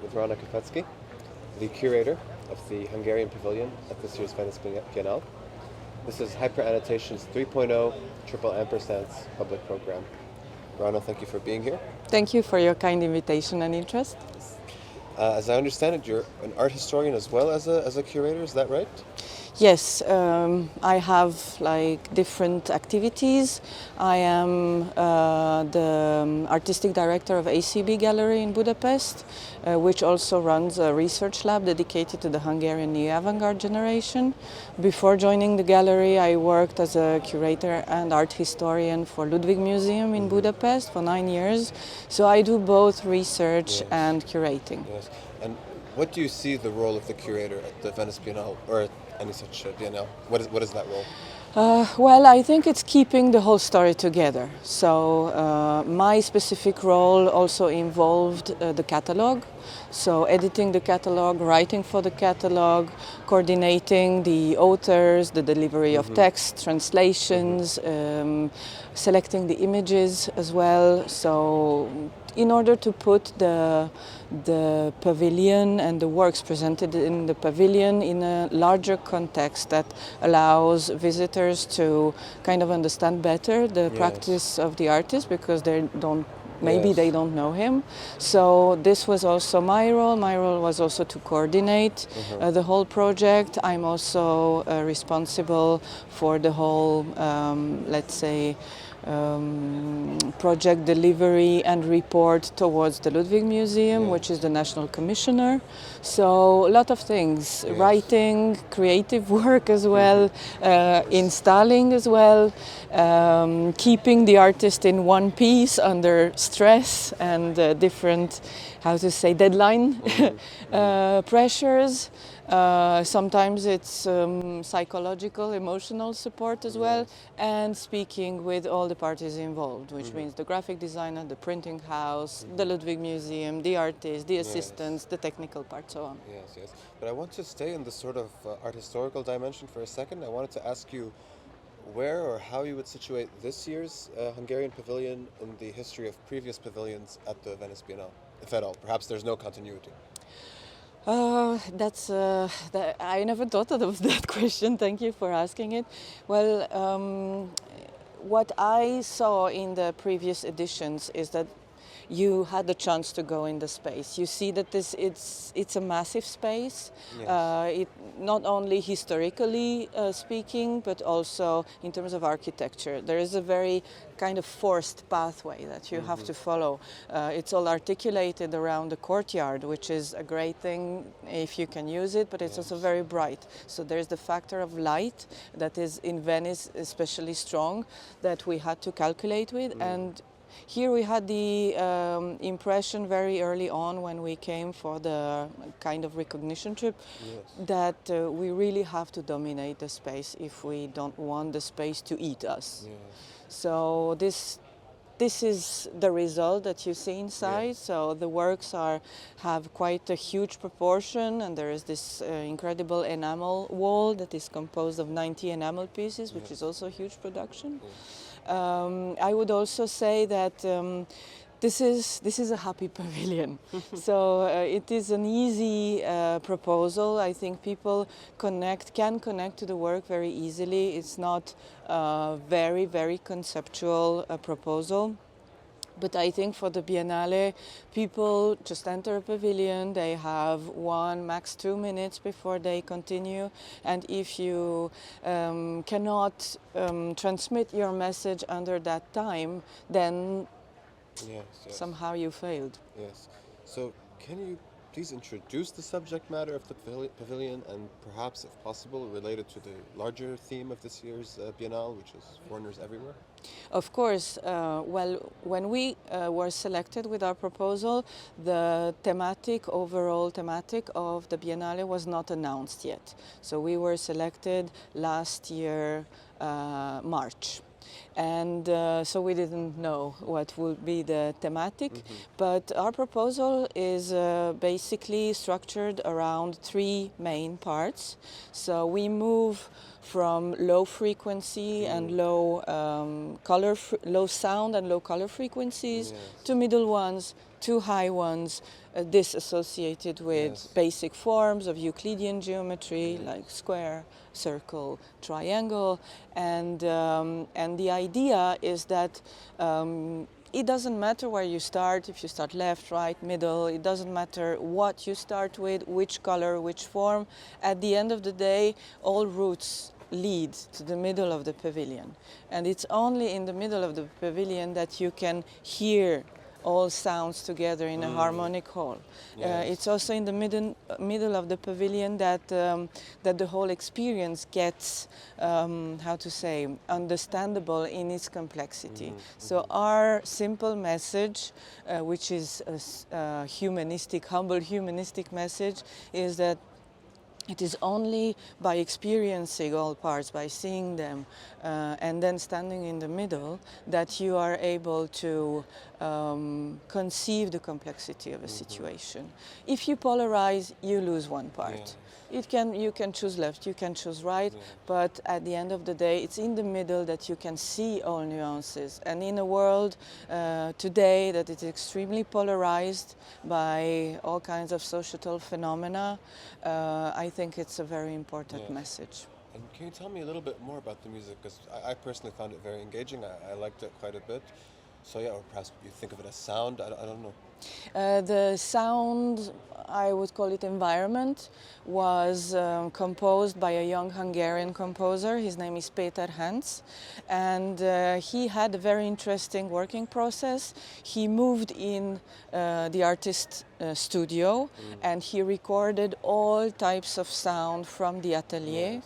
with Rona Kopeczky, the curator of the Hungarian Pavilion at this year's Venice Biennale. This is HYPER Annotations 3.0 triple ampersands public program. Rona, thank you for being here. Thank you for your kind invitation and interest. As I understand it, you're an art historian as well as a curator, is that right? Yes, I have different activities. I am the artistic director of ACB Gallery in Budapest, which also runs a research lab dedicated to the Hungarian new avant-garde generation. Before joining the gallery, I worked as a curator and art historian for Ludwig Museum in Budapest for 9 years. So I do both research and curating. Yes. And what do you see the role of the curator at the Venice Biennale, or at any such biennale? What is that role? Well, I think it's keeping the whole story together. So my specific role also involved the catalog. So editing the catalog, writing for the catalog, coordinating the authors, the delivery of text, translations, selecting the images as well. So in order to put the pavilion and the works presented in the pavilion in a larger context that allows visitors to kind of understand better the practice of the artist, because they don't know him. So this was also my role. My role was also to coordinate the whole project. I'm also responsible for the whole, let's say, project delivery and report towards the Ludwig Museum, which is the national commissioner. So a lot of things, writing, creative work as well, installing as well, keeping the artist in one piece under stress and different, deadline pressures. Sometimes it's psychological, emotional support as well, and speaking with all the parties involved, which means the graphic designer, the printing house, the Ludwig Museum, the artists, the assistants, the technical part, so on. Yes. But I want to stay in this sort of art historical dimension for a second. I wanted to ask you where or how you would situate this year's Hungarian Pavilion in the history of previous pavilions at the Venice Biennale, if at all. Perhaps there's no continuity. I never thought of that question. Thank you for asking it. Well, what I saw in the previous editions is that you had the chance to go in the space. You see that it's a massive space, not only historically speaking, but also in terms of architecture. There is a very kind of forced pathway that you have to follow. It's all articulated around the courtyard, which is a great thing if you can use it, but it's also very bright. So there's the factor of light that is in Venice especially strong that we had to calculate with. And here we had the impression very early on when we came for the kind of recognition trip that we really have to dominate the space if we don't want the space to eat us. So this is the result that you see inside. So the works have quite a huge proportion, and there is this incredible enamel wall that is composed of 90 enamel pieces, which is also a huge production. I would also say that this is a happy pavilion. So it is an easy proposal. I think people can connect to the work very easily. It's not a very, very conceptual proposal. But I think for the Biennale, people just enter a pavilion, they have 1, max 2 minutes before they continue. And if you cannot transmit your message under that time, then somehow you failed. Yes. So can you please introduce the subject matter of the pavilion and perhaps, if possible, relate it to the larger theme of this year's Biennale, which is foreigners everywhere? Of course. Well, when we were selected with our proposal, the overall thematic of the Biennale was not announced yet. So we were selected last year, March. And so we didn't know what would be the thematic, but our proposal is basically structured around 3 main parts. So we move from low frequency and low sound and low color frequencies to middle ones, to high ones, disassociated with Yes. basic forms of Euclidean geometry, like square, circle, triangle, and the idea is that it doesn't matter where you start, if you start left, right, middle, it doesn't matter what you start with, which color, which form. At the end of the day, all routes lead to the middle of the pavilion. And it's only in the middle of the pavilion that you can hear all sounds together in a harmonic whole. Yes. It's also in the middle of the pavilion that that the whole experience gets, how to say, understandable in its complexity. So our simple message, which is a humanistic, humble humanistic message, is that it is only by experiencing all parts, by seeing them, and then standing in the middle, that you are able to conceive the complexity of a situation. If you polarize, you lose one part. You can choose left, you can choose right, but at the end of the day, it's in the middle that you can see all nuances. And in a world today that is extremely polarized by all kinds of societal phenomena, I think it's a very important message. And can you tell me a little bit more about the music? Because I personally found it very engaging. I liked it quite a bit. So yeah, or perhaps you think of it as sound. I don't know. The sound, I would call it environment, was composed by a young Hungarian composer. His name is Péter Hans, and he had a very interesting working process. He moved in the artist studio, and he recorded all types of sound from the atelier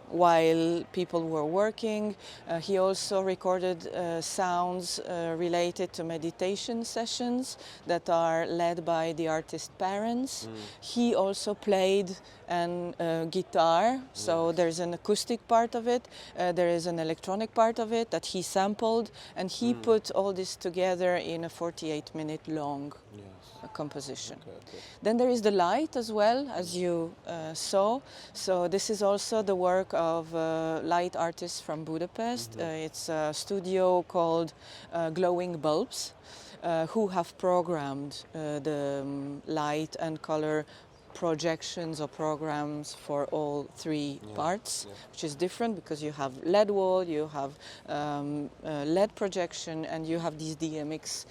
while people were working. He also recorded sounds related to meditation sessions that are led by the artist parents. He also played an guitar, so there's an acoustic part of it, there is an electronic part of it that he sampled, and he put all this together in a 48-minute long composition. Okay. Then there is the light as well, as you saw. So this is also the work of light artists from Budapest. It's a studio called Glowing Bulbs, who have programmed the light and color projections or programs for all three parts, which is different because you have LED wall, you have LED projection, and you have these DMX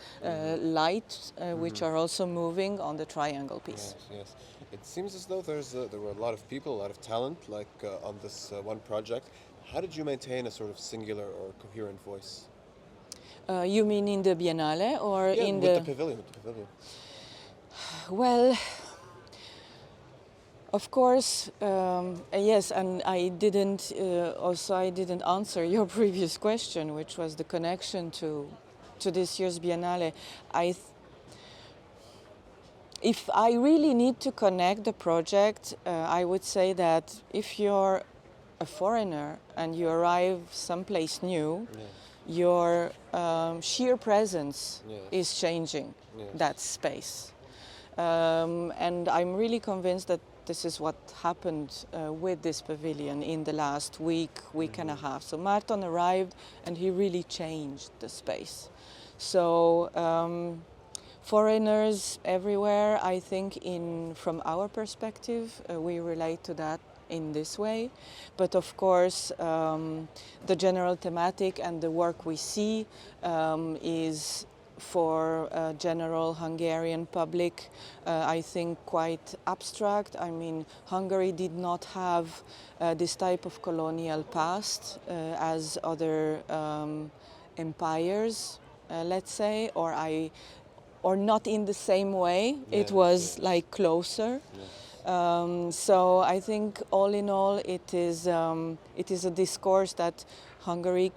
lights, which are also moving on the triangle piece. Yes. It seems as though there were a lot of people, a lot of talent, like on this one project. How did you maintain a sort of singular or coherent voice? You mean in the Biennale or in with the pavilion? With the pavilion. Well, of course, yes, and I didn't answer your previous question, which was the connection to this year's Biennale. If I really need to connect the project, I would say that if you're a foreigner and you arrive someplace new, your sheer presence is changing that space. And I'm really convinced that this is what happened with this pavilion in the last week and a half. So Martin arrived and he really changed the space. So foreigners everywhere, I think from our perspective, we relate to that in this way. But of course, the general thematic and the work we see is for general Hungarian public, I think quite abstract. I mean, Hungary did not have this type of colonial past as other empires, let's say, or not in the same way. It was like closer. So I think all in all, it is a discourse that Hungary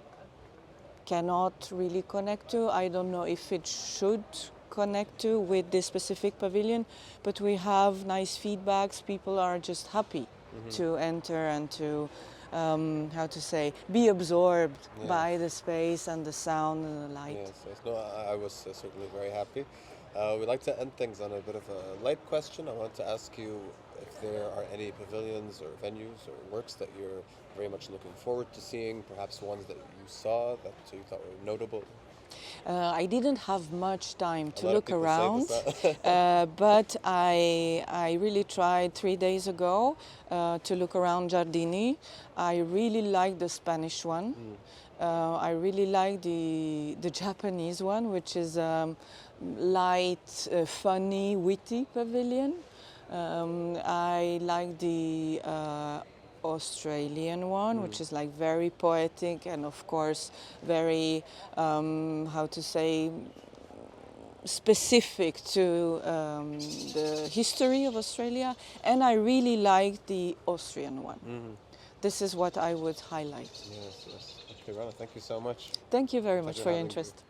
cannot really connect to. I don't know if it should connect to with this specific pavilion, but we have nice feedbacks. People are just happy to enter and to, how to say, be absorbed by the space and the sound and the light. Yes. No, I was certainly very happy. We'd like to end things on a bit of a light question. I want to ask you if there are any pavilions or venues or works that you're very much looking forward to seeing, perhaps ones that you saw that you thought were notable. I didn't have much time to lot of look people say around, this, but I really tried 3 days ago to look around Giardini. I really like the Spanish one. I really like the Japanese one, which is light, funny, witty pavilion. I like the Australian one, which is like very poetic and of course very, how to say, specific to the history of Australia. And I really like the Austrian one. This is what I would highlight. Yes, yes. Okay, Rona, thank you so much. Thank you very much Pleasure for your having you. interest.